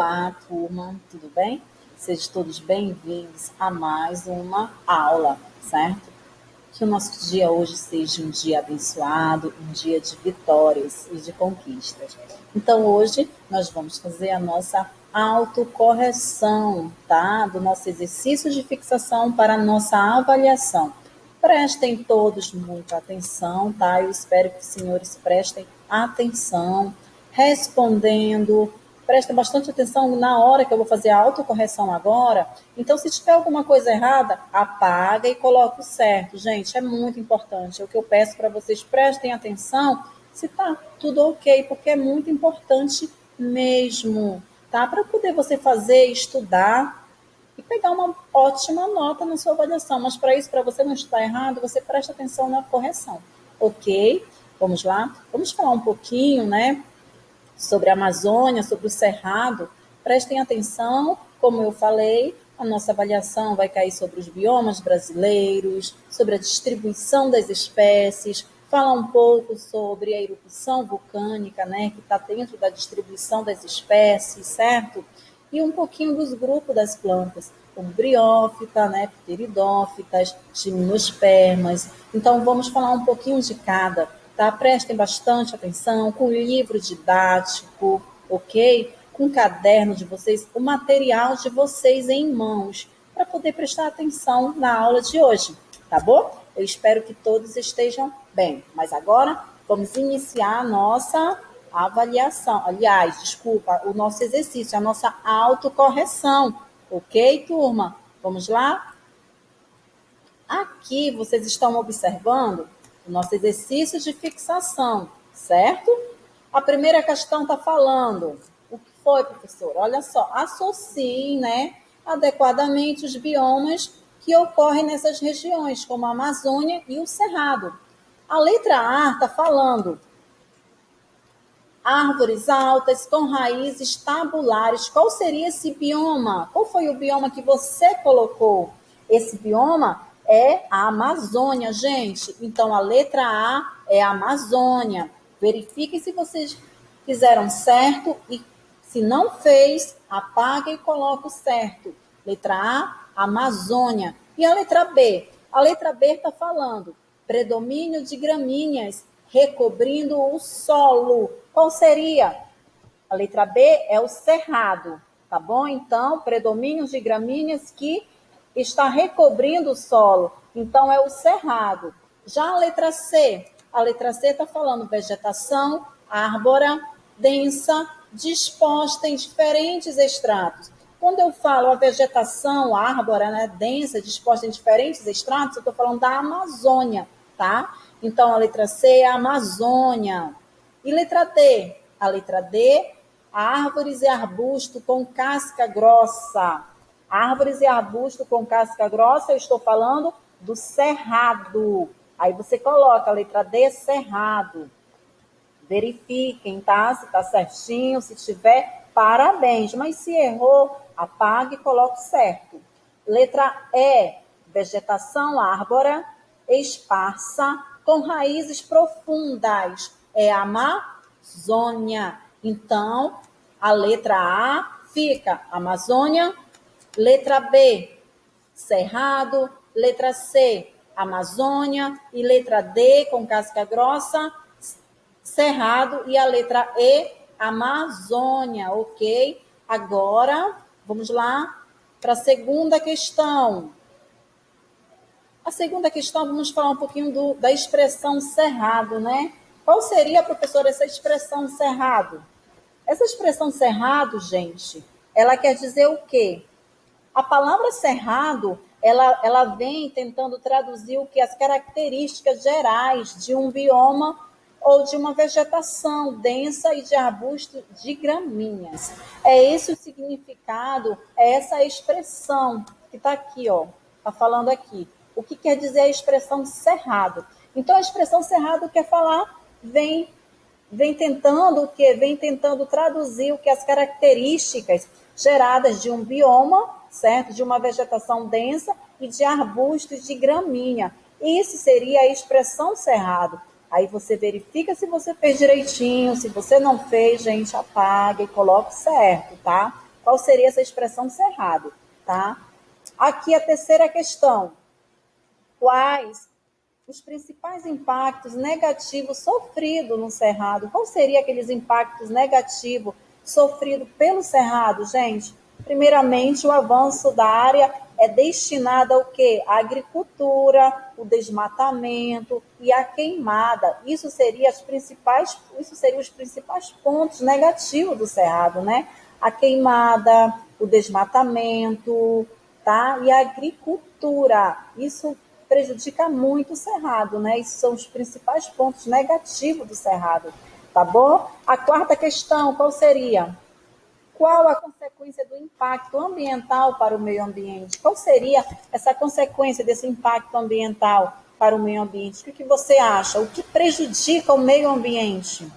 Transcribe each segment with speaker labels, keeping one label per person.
Speaker 1: Olá, turma, tudo bem? Sejam todos bem-vindos a mais uma aula, certo? Que o nosso dia hoje seja um dia abençoado, um dia de vitórias e de conquistas. Então, hoje, nós vamos fazer a nossa autocorreção, tá? Do nosso exercício de fixação para a nossa avaliação. Prestem todos muita atenção, tá? Eu espero que os senhores prestem atenção, respondendo. Prestem bastante atenção na hora que eu vou fazer a autocorreção agora. Então, se tiver alguma coisa errada, apaga e coloca o certo. Gente, é muito importante. É o que eu peço para vocês, prestem atenção se tá tudo ok, porque é muito importante mesmo, tá? Para poder você fazer, estudar e pegar uma ótima nota na sua avaliação. Mas para isso, para você não estar errado, você presta atenção na correção. Ok? Vamos lá? Vamos falar um pouquinho, né? Sobre a Amazônia, sobre o Cerrado. Prestem atenção, como eu falei, a nossa avaliação vai cair sobre os biomas brasileiros, sobre a distribuição das espécies, falar um pouco sobre a erupção vulcânica, né, que está dentro da distribuição das espécies, certo? E um pouquinho dos grupos das plantas, como briófita, né, pteridófitas, gimnospermas. Então, vamos falar um pouquinho de cada, tá? Prestem bastante atenção com o livro didático, ok? Com o caderno de vocês, o material de vocês em mãos, para poder prestar atenção na aula de hoje, tá bom? Eu espero que todos estejam bem. Mas agora, vamos iniciar a nossa avaliação. Aliás, desculpa, o nosso exercício, a nossa autocorreção. Ok, turma? Vamos lá? Aqui vocês estão observando o nosso exercício de fixação, certo? A primeira questão está falando. O que foi, professor? Olha só, associem, né, adequadamente os biomas que ocorrem nessas regiões, como a Amazônia e o Cerrado. A letra A está falando árvores altas com raízes tabulares. Qual seria esse bioma? Qual foi o bioma que você colocou? Esse bioma é a Amazônia, gente. Então, a letra A é a Amazônia. Verifiquem se vocês fizeram certo e se não fez, apaga e coloca o certo. Letra A, Amazônia. E a letra B? A letra B está falando predomínio de gramíneas recobrindo o solo. Qual seria? A letra B é o cerrado, tá bom? Então, predomínio de gramíneas que está recobrindo o solo. Então, é o cerrado. Já a letra C está falando vegetação árbora densa, disposta em diferentes estratos. Quando eu falo a vegetação árbora, né, densa, disposta em diferentes estratos, eu estou falando da Amazônia, tá? Então, a letra C é a Amazônia. E letra D? A letra D, árvores e arbusto com casca grossa. Árvores e arbusto com casca grossa, eu estou falando do cerrado. Aí você coloca a letra D, cerrado. Verifiquem, tá? Se está certinho, se tiver, parabéns. Mas se errou, apague e coloque certo. Letra E, vegetação árbora, esparsa, com raízes profundas. É a Amazônia. Então, a letra A fica Amazônia. Letra B, Cerrado. Letra C, Amazônia. E letra D, com casca grossa, Cerrado. E a letra E, Amazônia, ok? Agora, vamos lá para a segunda questão. A segunda questão, vamos falar um pouquinho da expressão cerrado, né? Qual seria, professora, essa expressão cerrado? Essa expressão cerrado, gente, ela quer dizer o quê? A palavra cerrado, ela vem tentando traduzir o que? As características gerais de um bioma ou de uma vegetação densa e de arbusto de gramíneas. É esse o significado, é essa expressão que está aqui, ó, está falando aqui. O que quer dizer a expressão cerrado? Então, a expressão cerrado quer falar, vem tentando o quê? Vem tentando traduzir o que as características geradas de um bioma, certo? De uma vegetação densa e de arbustos de gramínea. Isso seria a expressão cerrado. Aí você verifica se você fez direitinho, se você não fez, gente, apaga e coloque certo, tá? qual seria essa expressão cerrado, tá? Aqui a terceira questão. Quais os principais impactos negativos sofridos no cerrado? Qual seria aqueles impactos negativos sofridos pelo cerrado, gente? Primeiramente, o avanço da área é destinado ao quê? À agricultura, o desmatamento e a queimada. Isso seriam os principais pontos negativos do cerrado, né? A queimada, o desmatamento, tá? E a agricultura. Isso prejudica muito o cerrado, né? Esses são os principais pontos negativos do cerrado, tá bom? A quarta questão, qual seria? Qual a consequência do impacto ambiental para o meio ambiente? Qual seria essa consequência desse impacto ambiental para o meio ambiente? O que você acha? O que prejudica o meio ambiente?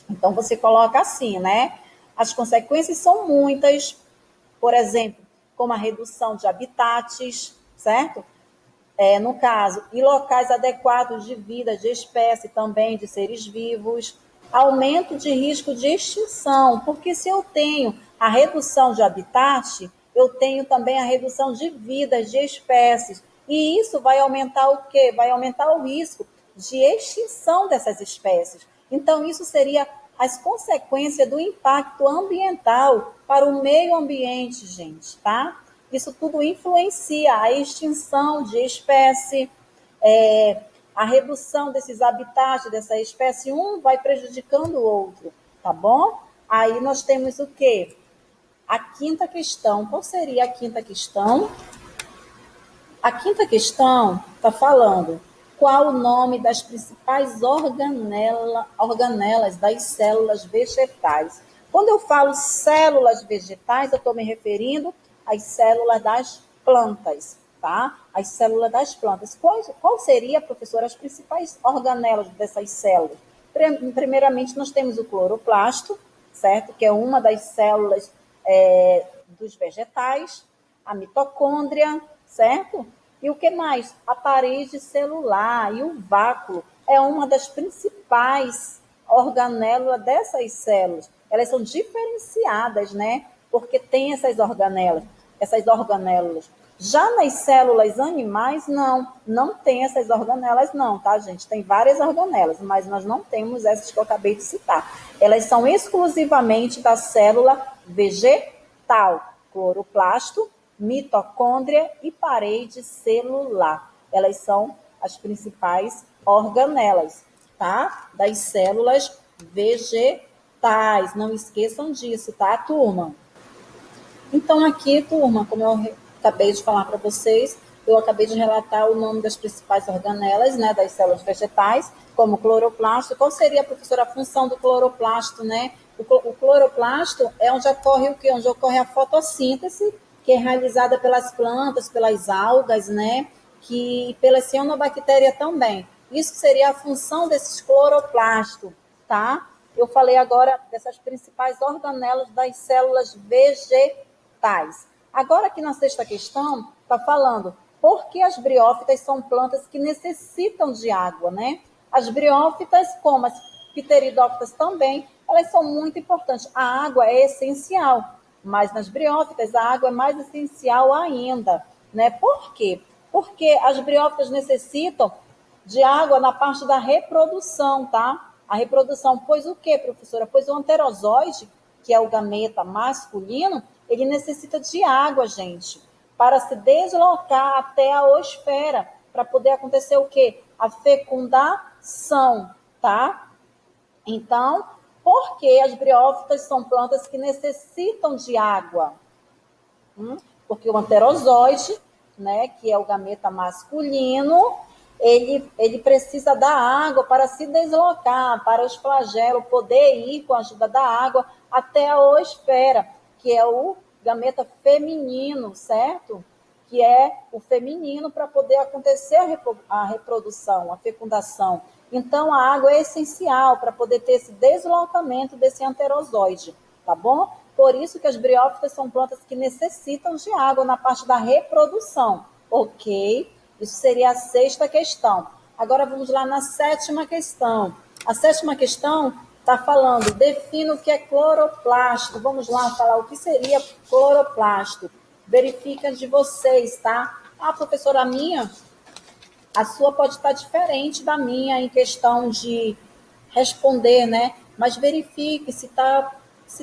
Speaker 1: Então, você coloca assim, né? As consequências são muitas, por exemplo, como a redução de habitats, certo? No caso, e locais adequados de vida de espécie também, de seres vivos, aumento de risco de extinção, porque se eu tenho a redução de habitat, eu tenho também a redução de vidas de espécies, e isso vai aumentar o quê? Vai aumentar o risco de extinção dessas espécies. Então, isso seria as consequências do impacto ambiental para o meio ambiente, gente, tá? Isso tudo influencia a extinção de espécie, a redução desses habitats dessa espécie, um vai prejudicando o outro, tá bom? Aí nós temos o quê? A quinta questão. Qual seria a quinta questão? A quinta questão está falando qual o nome das principais organelas das células vegetais. Quando eu falo células vegetais, eu estou me referindo às células das plantas, tá? As células das plantas. Qual seria, professora, as principais organelas dessas células? Primeiramente, nós temos o cloroplasto, certo? Que é uma das células dos vegetais, a mitocôndria, certo? E o que mais? A parede celular e o vácuo é uma das principais organelas dessas células. Elas são diferenciadas, né? Porque tem essas organelas. Já nas células animais, não tem essas organelas não, tá, gente? Tem várias organelas, mas nós não temos essas que eu acabei de citar. Elas são exclusivamente da célula vegetal, cloroplasto, mitocôndria e parede celular. Elas são as principais organelas, tá? Das células vegetais. Não esqueçam disso, tá, turma? Então, aqui, turma, como eu acabei de falar para vocês, eu acabei de relatar o nome das principais organelas, né, das células vegetais, como cloroplasto. Qual seria, professora, a função do cloroplasto, né? O cloroplasto é onde ocorre o quê? Onde ocorre a fotossíntese, que é realizada pelas plantas, pelas algas, né? Que pelas cianobactérias também. Isso seria a função desses cloroplastos, tá? Eu falei agora dessas principais organelas das células vegetais. Agora, aqui na sexta questão, está falando por que as briófitas são plantas que necessitam de água, né? As briófitas, como as pteridófitas também, elas são muito importantes. A água é essencial, mas nas briófitas a água é mais essencial ainda, né? Por quê? Porque as briófitas necessitam de água na parte da reprodução, tá? A reprodução, pois o quê, professora? Pois o anterozoide, que é o gameta masculino, ele necessita de água, gente, para se deslocar até a osfera, para poder acontecer o quê? A fecundação, tá? Então, por que as briófitas são plantas que necessitam de água? Porque o anterozoide, né, que é o gameta masculino, ele precisa da água para se deslocar, para os flagelos poder ir com a ajuda da água até a oosfera, que é o gameta feminino, certo? Que é o feminino para poder acontecer a reprodução, a fecundação. Então, a água é essencial para poder ter esse deslocamento desse anterozoide, tá bom? Por isso que as briófitas são plantas que necessitam de água na parte da reprodução, ok? Isso seria a sexta questão. Agora vamos lá na sétima questão. A sétima questão Está falando, defina o que é cloroplasto. Vamos lá falar o que seria cloroplasto. Verifica de vocês, tá? Ah, professora, a sua pode estar diferente da minha em questão de responder, né? Mas verifique se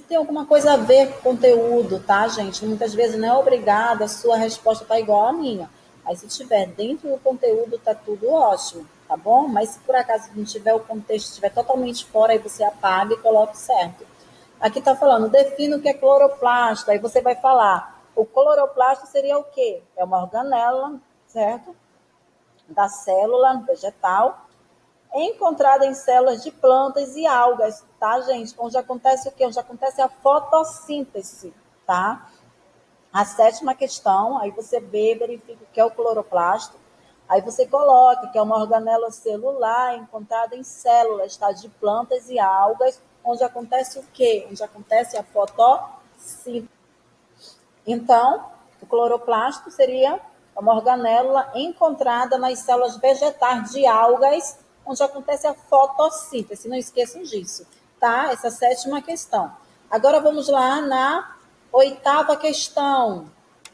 Speaker 1: tem alguma coisa a ver com o conteúdo, tá, gente? Muitas vezes não é obrigada, a sua resposta tá igual à minha. Aí se tiver dentro do conteúdo, tá tudo ótimo, tá bom? Mas se por acaso não tiver o contexto, estiver totalmente fora, aí você apaga e coloque certo. Aqui tá falando, defina o que é cloroplasto. Aí você vai falar, o cloroplasto seria o quê? É uma organela, certo? Da célula vegetal, encontrada em células de plantas e algas, tá, gente? Onde acontece o quê? Onde acontece a fotossíntese, tá? A sétima questão, aí você verifica o que é o cloroplasto, aí você coloca que é uma organela celular encontrada em células, tá? De plantas e algas, onde acontece o quê? Onde acontece a fotossíntese. Então, o cloroplasto seria uma organela encontrada nas células vegetais de algas, onde acontece a fotossíntese. Não esqueçam disso, tá? Essa é a sétima questão. Agora vamos lá na oitava questão.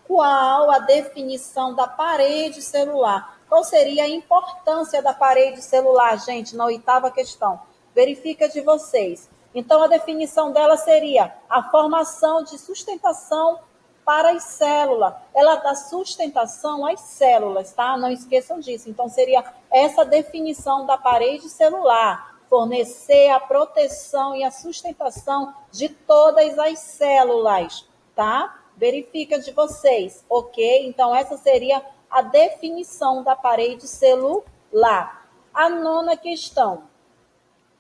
Speaker 1: Qual a definição da parede celular? Qual seria a importância da parede celular, gente, na oitava questão? Verifica de vocês. Então, a definição dela seria a formação de sustentação para as células. Ela dá sustentação às células, tá? Não esqueçam disso. Então, seria essa definição da parede celular. Fornecer a proteção e a sustentação de todas as células, tá? Verifica de vocês, ok? Então, essa seria a definição da parede celular. A nona questão.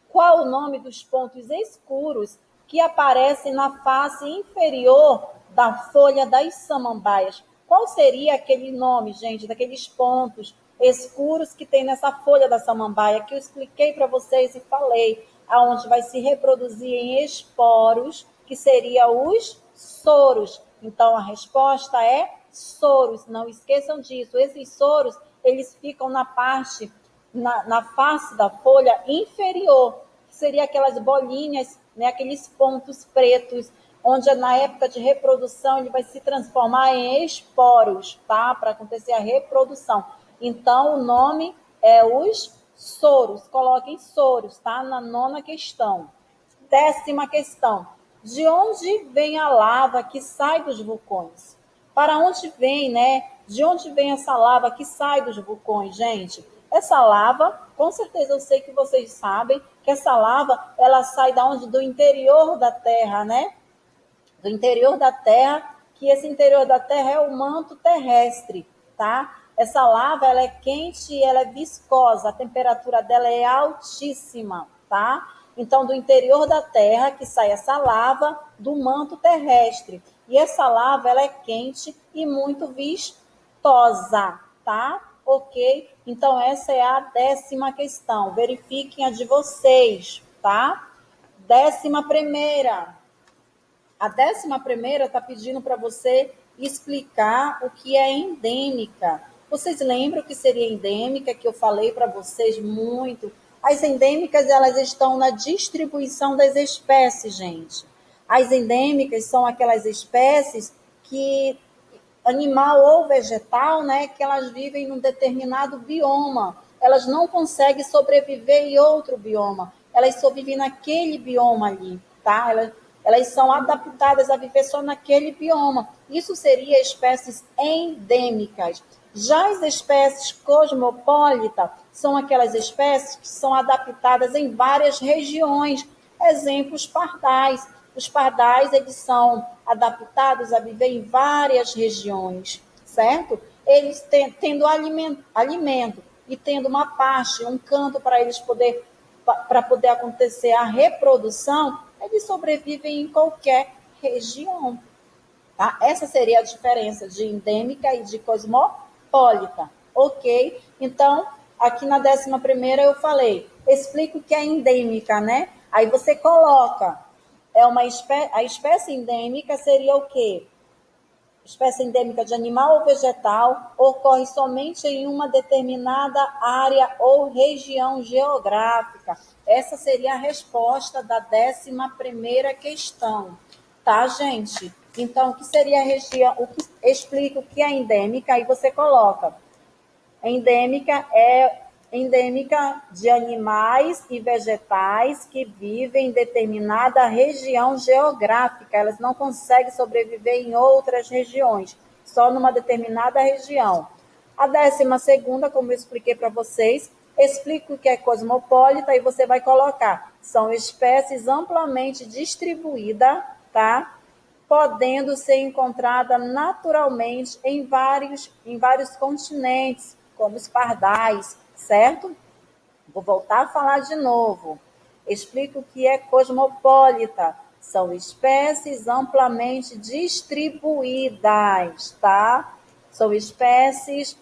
Speaker 1: Qual o nome dos pontos escuros que aparecem na face inferior da folha das samambaias? Qual seria aquele nome, gente, daqueles pontos escuros que tem nessa folha da samambaia que eu expliquei para vocês e falei, aonde vai se reproduzir em esporos, que seria os soros. Então, a resposta é soros. Não esqueçam disso. Esses soros, eles ficam na parte na face da folha inferior, que seria aquelas bolinhas, né, aqueles pontos pretos, onde na época de reprodução ele vai se transformar em esporos, tá? Para acontecer a reprodução. Então, o nome é os soros. Coloquem soros, tá? Na nona questão. Décima questão. De onde vem a lava que sai dos vulcões? Para onde vem, né? De onde vem essa lava que sai dos vulcões, gente? Essa lava, com certeza eu sei que vocês sabem que essa lava, ela sai da onde? Do interior da Terra, né? Do interior da Terra, que esse interior da Terra é o manto terrestre, tá? Essa lava, ela é quente e ela é viscosa, a temperatura dela é altíssima, tá? Então, do interior da Terra que sai essa lava do manto terrestre. E essa lava, ela é quente e muito vistosa, tá? Ok? Então, essa é a décima questão. Verifiquem a de vocês, tá? Décima primeira. A décima primeira está pedindo para você explicar o que é endêmica. Vocês lembram que seria endêmica, que eu falei para vocês muito? As endêmicas, elas estão na distribuição das espécies, gente. As endêmicas são aquelas espécies que, animal ou vegetal, né, que elas vivem num determinado bioma. Elas não conseguem sobreviver em outro bioma. Elas só vivem naquele bioma ali, tá? Elas são adaptadas a viver só naquele bioma. Isso seria espécies endêmicas. Já as espécies cosmopolitas são aquelas espécies que são adaptadas em várias regiões. Exemplos, pardais. Os pardais, eles são adaptados a viver em várias regiões, certo? Eles tendo alimento e tendo uma parte, um canto para eles para poder acontecer a reprodução, eles sobrevivem em qualquer região. Tá? Essa seria a diferença de endêmica e de cosmopolita. Ok? Então, aqui na 11ª eu falei, explico o que é endêmica, né? Aí você coloca, a espécie endêmica seria o quê? espécie endêmica de animal ou vegetal, ocorre somente em uma determinada área ou região geográfica. Essa seria a resposta da 11ª questão, tá, gente? Então, o que seria a região, explica o que é endêmica, aí você coloca. Endêmica é endêmica de animais e vegetais que vivem em determinada região geográfica. Elas não conseguem sobreviver em outras regiões, só numa determinada região. A 12ª, como eu expliquei para vocês, explica o que é cosmopolita e você vai colocar. São espécies amplamente distribuídas, tá? Podendo ser encontrada naturalmente em vários continentes, como os pardais, certo? Vou voltar a falar de novo. Explico o que é cosmopolita. São espécies amplamente distribuídas, tá? São espécies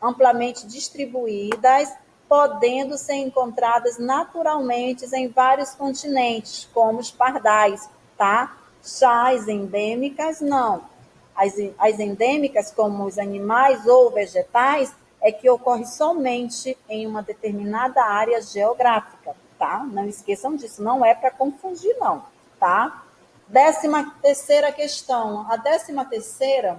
Speaker 1: amplamente distribuídas, podendo ser encontradas naturalmente em vários continentes, como os pardais, tá? Já as endêmicas, não. As endêmicas, como os animais ou vegetais, é que ocorre somente em uma determinada área geográfica, tá? Não esqueçam disso, não é para confundir, não, tá? 13ª questão. A 13ª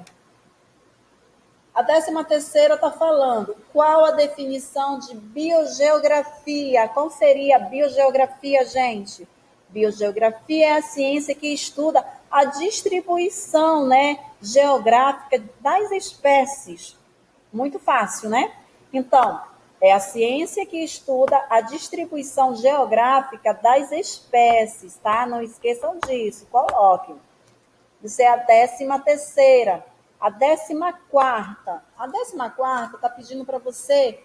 Speaker 1: está falando qual a definição de biogeografia. Qual seria a biogeografia, gente? Biogeografia é a ciência que estuda a distribuição, né, geográfica das espécies. Muito fácil, né? Então, é a ciência que estuda a distribuição geográfica das espécies, tá? Não esqueçam disso, coloquem. Isso é a 13ª. A 14ª. A 14ª está pedindo para você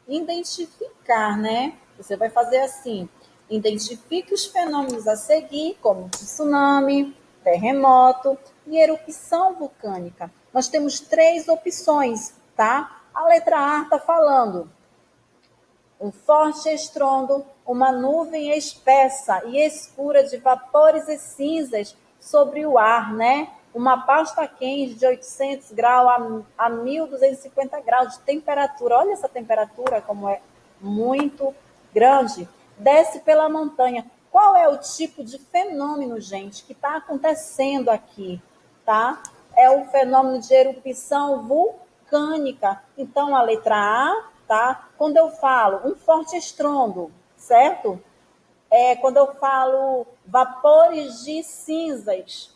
Speaker 1: identificar, né? Você vai fazer assim: identifique os fenômenos a seguir, como tsunami, terremoto e erupção vulcânica. Nós temos 3 opções, tá? A letra A está falando um forte estrondo, uma nuvem espessa e escura de vapores e cinzas sobre o ar, né? Uma pasta quente de 800 graus a 1.250 graus de temperatura. Olha essa temperatura como é muito grande. Desce pela montanha. Qual é o tipo de fenômeno, gente, que está acontecendo aqui, tá? É o fenômeno de erupção vulcânica. Então, a letra A, tá? Quando eu falo um forte estrondo, certo? Quando eu falo vapores de cinzas,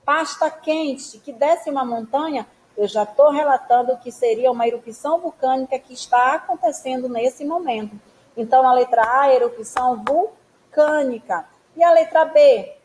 Speaker 1: pasta quente que desce uma montanha, eu já estou relatando que seria uma erupção vulcânica que está acontecendo nesse momento. Então, a letra A é erupção vulcânica. E a letra B?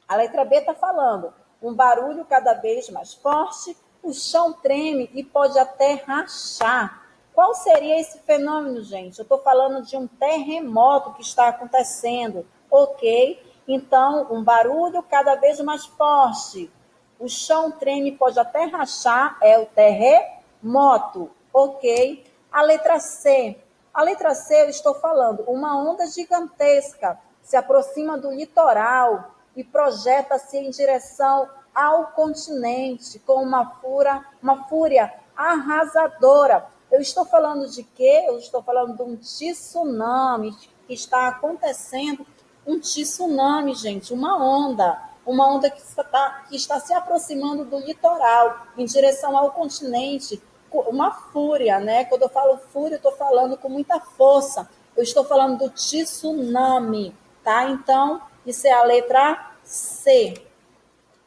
Speaker 1: A letra B está falando um barulho cada vez mais forte, o chão treme e pode até rachar. Qual seria esse fenômeno, gente? Eu estou falando de um terremoto que está acontecendo, ok? Então, um barulho cada vez mais forte, o chão treme e pode até rachar, é o terremoto, ok? A letra C. A letra C eu estou falando, uma onda gigantesca se aproxima do litoral e projeta-se em direção ao continente com uma fúria arrasadora. Eu estou falando de quê? Eu estou falando de um tsunami que está acontecendo, um tsunami, gente, uma onda que está se aproximando do litoral em direção ao continente, uma fúria, né? Quando eu falo fúria, eu estou falando com muita força. Eu estou falando do tsunami, tá? Então, isso é a letra C.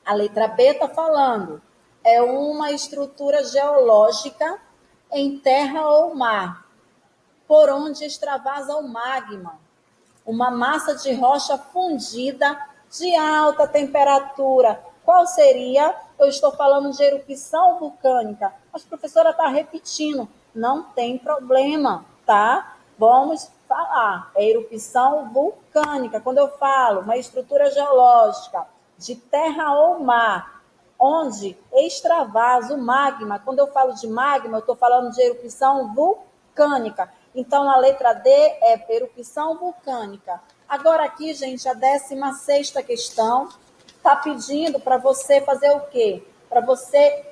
Speaker 1: A letra B está falando, é uma estrutura geológica em terra ou mar, por onde extravasa o magma, uma massa de rocha fundida de alta temperatura. Qual seria? Eu estou falando de erupção vulcânica. Mas a professora está repetindo. Não tem problema, tá? Vamos falar. É erupção vulcânica. Quando eu falo uma estrutura geológica de terra ou mar, onde extravasa o magma. Quando eu falo de magma, eu estou falando de erupção vulcânica. Então, a letra D é erupção vulcânica. Agora aqui, gente, a 16ª questão está pedindo para você fazer o quê? para você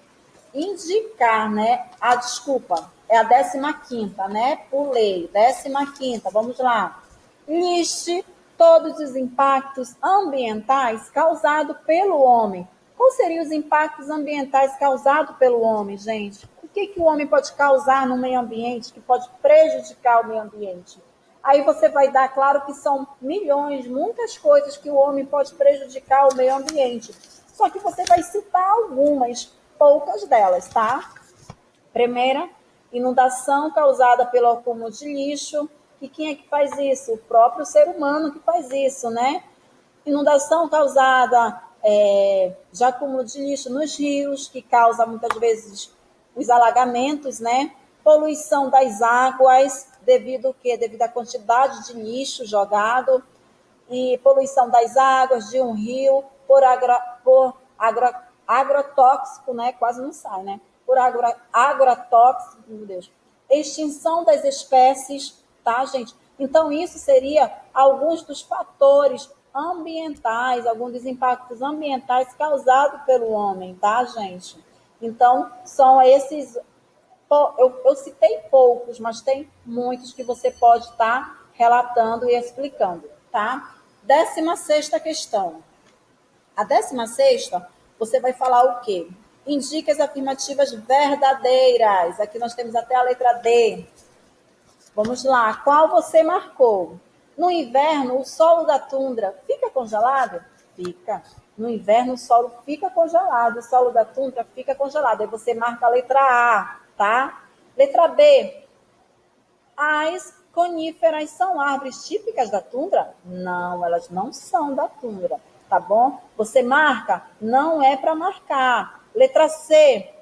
Speaker 1: indicar, né? Desculpa, é a 15ª, né? Por lei, 15ª, vamos lá. Liste todos os impactos ambientais causados pelo homem. Quais seriam os impactos ambientais causados pelo homem, gente? O que o homem pode causar no meio ambiente que pode prejudicar o meio ambiente? Aí você vai dar, claro que são milhões, muitas coisas que o homem pode prejudicar o meio ambiente. Só que você vai citar algumas, poucas delas, tá? Primeira, inundação causada pelo acúmulo de lixo. E quem é que faz isso? O próprio ser humano que faz isso, né? Inundação causada de acúmulo de lixo nos rios, que causa muitas vezes os alagamentos, né? Poluição das águas, devido ao quê? Devido à quantidade de lixo jogado, e poluição das águas de um rio por agrotóxico, né? Quase não sai, né? Por agrotóxico, meu Deus. Extinção das espécies, tá, gente? Então, isso seria alguns dos fatores ambientais, alguns dos impactos ambientais causados pelo homem, tá, gente? Então, são esses. Eu citei poucos, mas tem muitos que você pode estar relatando e explicando, tá? 16ª questão. A 16ª, você vai falar o quê? Indique as afirmativas verdadeiras. Aqui nós temos até a letra D. Vamos lá. Qual você marcou? No inverno, o solo da tundra fica congelado? Fica. No inverno, o solo fica congelado. O solo da tundra fica congelado. Aí você marca a letra A, tá? Letra B. As coníferas são árvores típicas da tundra? Não, elas não são da tundra, tá bom? Você marca? Não é para marcar. Letra C.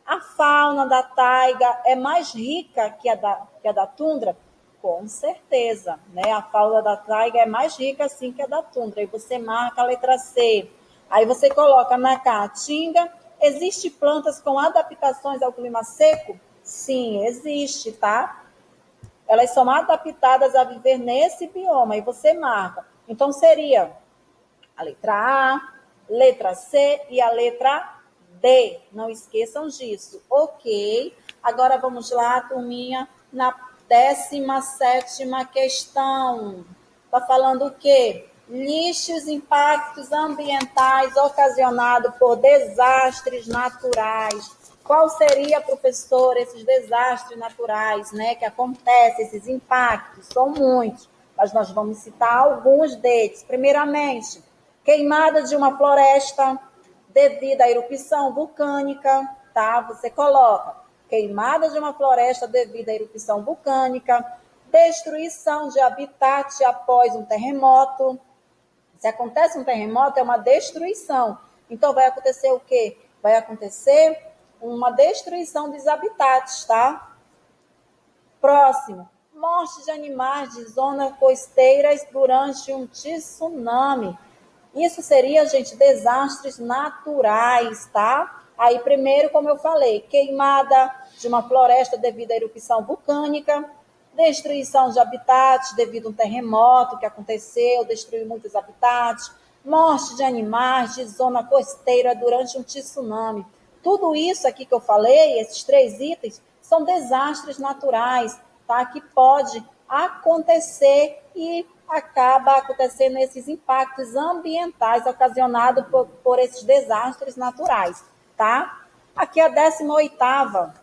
Speaker 1: A fauna da taiga é mais rica que a da tundra? Com certeza, né? A fauna da taiga é mais rica, sim, que a da tundra. E você marca a letra C. Aí você coloca na caatinga. Existe plantas com adaptações ao clima seco? Sim, existe, tá? Elas são adaptadas a viver nesse bioma. E você marca. Então, seria a letra A, letra C e a letra D. Não esqueçam disso. Ok. Agora vamos lá, turminha, na 17ª questão. Está falando o quê? Liste os impactos ambientais ocasionados por desastres naturais. Qual seria, professor, esses desastres naturais, né, que acontecem, esses impactos? São muitos, mas nós vamos citar alguns deles. Primeiramente, queimada de uma floresta devido à erupção vulcânica, tá? Você coloca queimada de uma floresta devido à erupção vulcânica, destruição de habitat após um terremoto. Se acontece um terremoto, é uma destruição. Então, vai acontecer o quê? Vai acontecer uma destruição dos habitats, tá? Próximo, morte de animais de zonas costeiras durante um tsunami. Isso seria, gente, desastres naturais, tá? Aí, primeiro, como eu falei, queimada de uma floresta devido à erupção vulcânica, destruição de habitats devido a um terremoto que aconteceu, destruiu muitos habitats, morte de animais de zona costeira durante um tsunami. Tudo isso aqui que eu falei, esses 3 itens, são desastres naturais, tá? Que pode acontecer e acaba acontecendo esses impactos ambientais ocasionados por esses desastres naturais, tá? Aqui a 18ª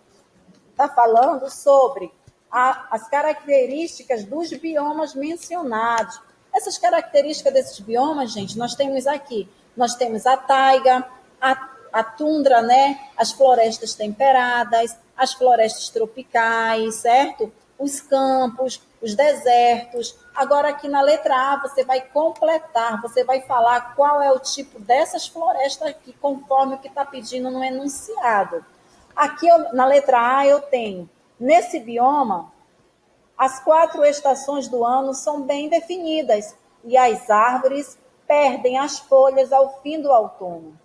Speaker 1: está falando sobre as características dos biomas mencionados. Essas características desses biomas, gente, nós temos aqui. Nós temos a taiga, a tundra, né? As florestas temperadas, as florestas tropicais, certo? Os campos, os desertos. Agora, aqui na letra A, você vai completar, você vai falar qual é o tipo dessas florestas aqui, conforme o que está pedindo no enunciado. Aqui, na letra A, eu tenho, nesse bioma, as 4 estações do ano são bem definidas e as árvores perdem as folhas ao fim do outono.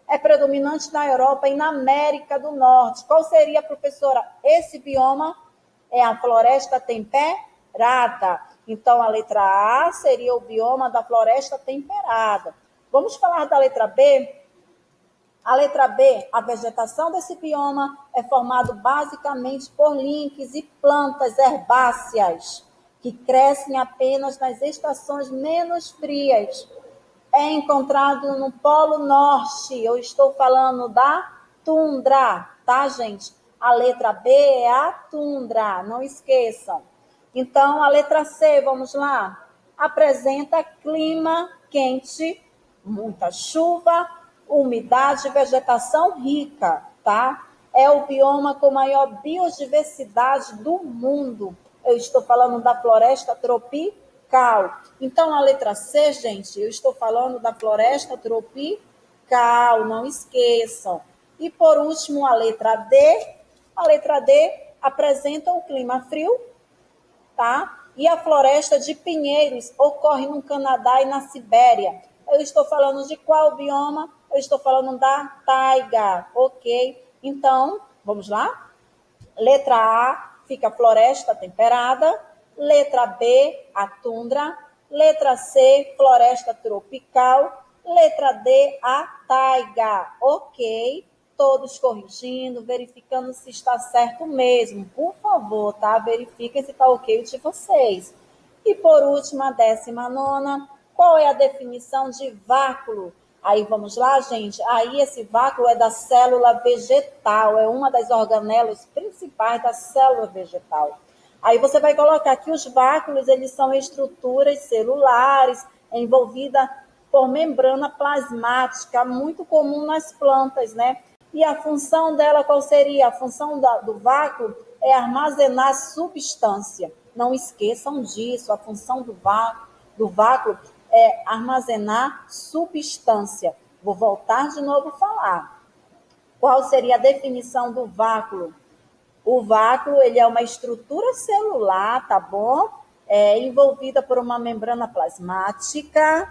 Speaker 1: É predominante na Europa e na América do Norte. Qual seria, professora? Esse bioma é a floresta temperada. Então, a letra A seria o bioma da floresta temperada. Vamos falar da letra B? A letra B, a vegetação desse bioma é formada basicamente por linques e plantas herbáceas que crescem apenas nas estações menos frias. É encontrado no Polo Norte. Eu estou falando da tundra, tá, gente? A letra B é a tundra, não esqueçam. Então, a letra C, vamos lá. Apresenta clima quente, muita chuva, umidade e vegetação rica, tá? É o bioma com maior biodiversidade do mundo. Eu estou falando da floresta tropical. Então, a letra C, gente, eu estou falando da floresta tropical, não esqueçam. E por último, a letra D. A letra D apresenta o clima frio, tá? E a floresta de pinheiros ocorre no Canadá e na Sibéria. Eu estou falando de qual bioma? Eu estou falando da taiga, ok? Então, vamos lá? Letra A fica a floresta temperada. Letra B, a tundra. Letra C, floresta tropical. Letra D, a taiga, ok? Todos corrigindo, verificando se está certo mesmo. Por favor, tá? Verifiquem se está ok de vocês. E por último, a 19ª, qual é a definição de vácuo? Aí vamos lá, gente. Aí esse vácuo é da célula vegetal, é uma das organelas principais da célula vegetal. Aí você vai colocar que os vácuos, eles são estruturas celulares envolvidas por membrana plasmática, muito comum nas plantas, né? E a função dela qual seria? A função do vácuo é armazenar substância. Não esqueçam disso, a função do vácuo é armazenar substância. Vou voltar de novo a falar. Qual seria a definição do vácuo? O vácuo, ele é uma estrutura celular, tá bom? Envolvida por uma membrana plasmática,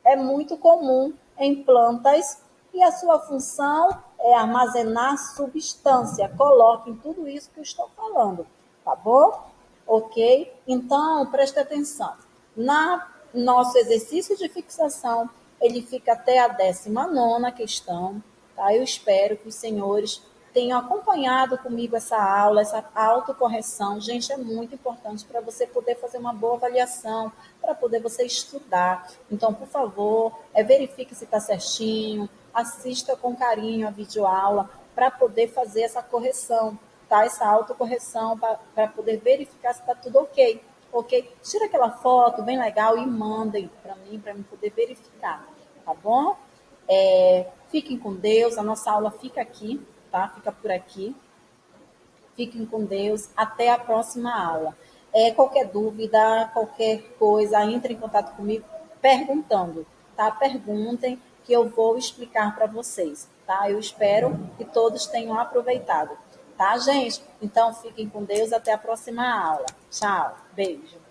Speaker 1: é muito comum em plantas e a sua função é armazenar substância. Coloquem tudo isso que eu estou falando, tá bom? Ok? Então, preste atenção. Na nosso exercício de fixação, ele fica até a 19ª questão, tá? Eu espero que os senhores tenham acompanhado comigo essa aula, essa autocorreção. Gente, é muito importante para você poder fazer uma boa avaliação, para poder você estudar. Então, por favor, verifique se está certinho, assista com carinho a videoaula para poder fazer essa correção, tá? Essa autocorreção, para poder verificar se está tudo ok. Ok? Tira aquela foto bem legal e mandem para mim poder verificar, tá bom? Fiquem com Deus, a nossa aula fica aqui, tá? Fica por aqui. Fiquem com Deus, até a próxima aula. Qualquer dúvida, qualquer coisa, entre em contato comigo perguntando, tá? Perguntem que eu vou explicar para vocês, tá? Eu espero que todos tenham aproveitado, tá, gente? Então, fiquem com Deus, até a próxima aula. Tchau, beijo.